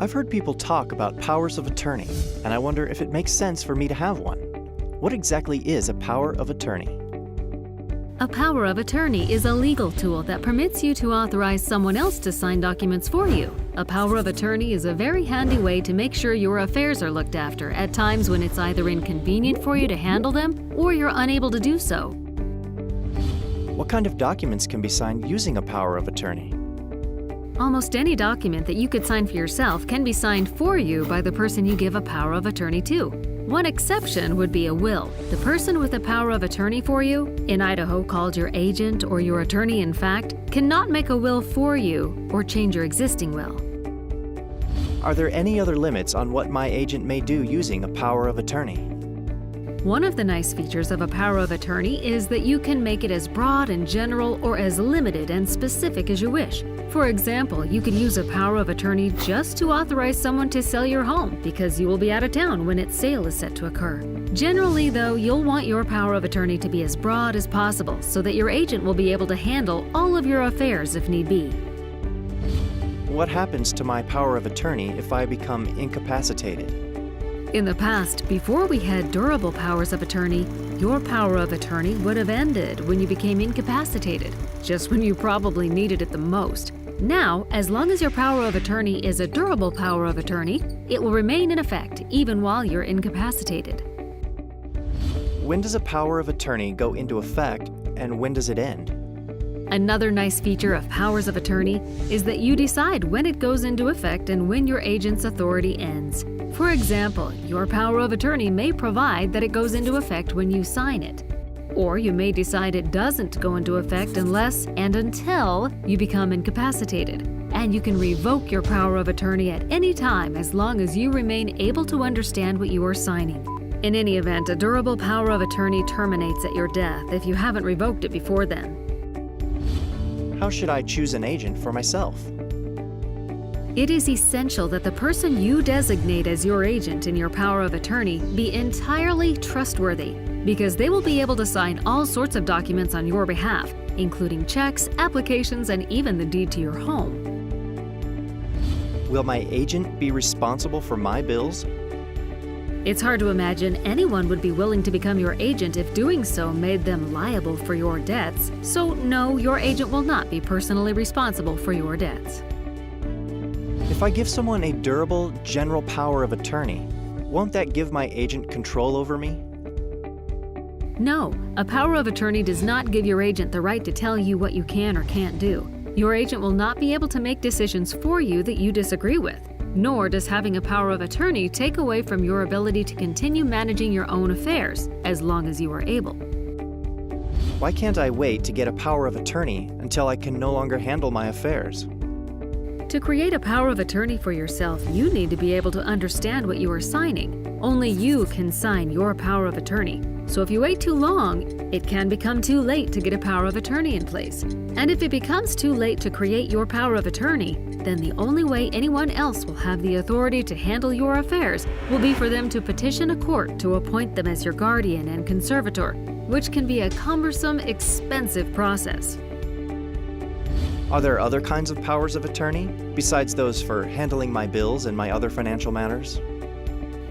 I've heard people talk about powers of attorney, and I wonder if it makes sense for me to have one. What exactly is a power of attorney? A power of attorney is a legal tool that permits you to authorize someone else to sign documents for you. A power of attorney is a very handy way to make sure your affairs are looked after at times when it's either inconvenient for you to handle them or you're unable to do so. What kind of documents can be signed using a power of attorney? Almost any document that you could sign for yourself can be signed for you by the person you give a power of attorney to. One exception would be a will. The person with a power of attorney for you, in Idaho called your agent or your attorney-in-fact, cannot make a will for you or change your existing will. Are there any other limits on what my agent may do using a power of attorney? One of the nice features of a power of attorney is that you can make it as broad and general or as limited and specific as you wish. For example, you could use a power of attorney just to authorize someone to sell your home because you will be out of town when its sale is set to occur. Generally, though, you'll want your power of attorney to be as broad as possible so that your agent will be able to handle all of your affairs if need be. What happens to my power of attorney if I become incapacitated? In the past, before we had durable powers of attorney, your power of attorney would have ended when you became incapacitated, just when you probably needed it the most. Now, as long as your power of attorney is a durable power of attorney, it will remain in effect even while you're incapacitated. When does a power of attorney go into effect, and when does it end? Another nice feature of powers of attorney is that you decide when it goes into effect and when your agent's authority ends. For example, your power of attorney may provide that it goes into effect when you sign it. Or you may decide it doesn't go into effect unless and until you become incapacitated. And you can revoke your power of attorney at any time as long as you remain able to understand what you are signing. In any event, a durable power of attorney terminates at your death if you haven't revoked it before then. How should I choose an agent for myself? It is essential that the person you designate as your agent in your power of attorney be entirely trustworthy, because they will be able to sign all sorts of documents on your behalf, including checks, applications, and even the deed to your home. Will my agent be responsible for my bills? It's hard to imagine anyone would be willing to become your agent if doing so made them liable for your debts. So no, your agent will not be personally responsible for your debts. If I give someone a durable, general power of attorney, won't that give my agent control over me? No, a power of attorney does not give your agent the right to tell you what you can or can't do. Your agent will not be able to make decisions for you that you disagree with. Nor does having a power of attorney take away from your ability to continue managing your own affairs, as long as you are able. Why can't I wait to get a power of attorney until I can no longer handle my affairs? To create a power of attorney for yourself, you need to be able to understand what you are signing. Only you can sign your power of attorney. So if you wait too long, it can become too late to get a power of attorney in place. And if it becomes too late to create your power of attorney, then the only way anyone else will have the authority to handle your affairs will be for them to petition a court to appoint them as your guardian and conservator, which can be a cumbersome, expensive process. Are there other kinds of powers of attorney, besides those for handling my bills and my other financial matters?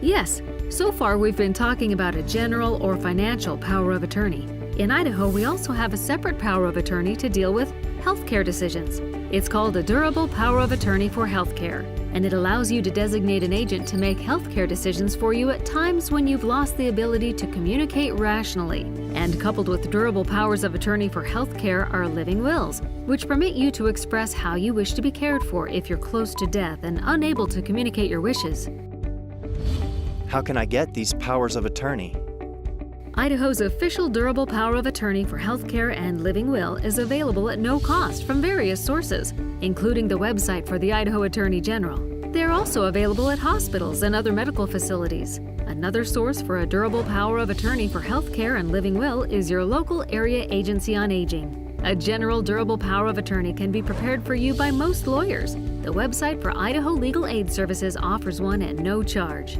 Yes, so far we've been talking about a general or financial power of attorney. In Idaho, we also have a separate power of attorney to deal with healthcare decisions. It's called a durable power of attorney for healthcare, and it allows you to designate an agent to make healthcare decisions for you at times when you've lost the ability to communicate rationally. And coupled with durable powers of attorney for healthcare are living wills, which permit you to express how you wish to be cared for if you're close to death and unable to communicate your wishes. How can I get these powers of attorney? Idaho's official durable power of attorney for healthcare and living will is available at no cost from various sources, including the website for the Idaho Attorney General. They're also available at hospitals and other medical facilities. Another source for a durable power of attorney for healthcare and living will is your local area agency on aging. A general durable power of attorney can be prepared for you by most lawyers. The website for Idaho Legal Aid Services offers one at no charge.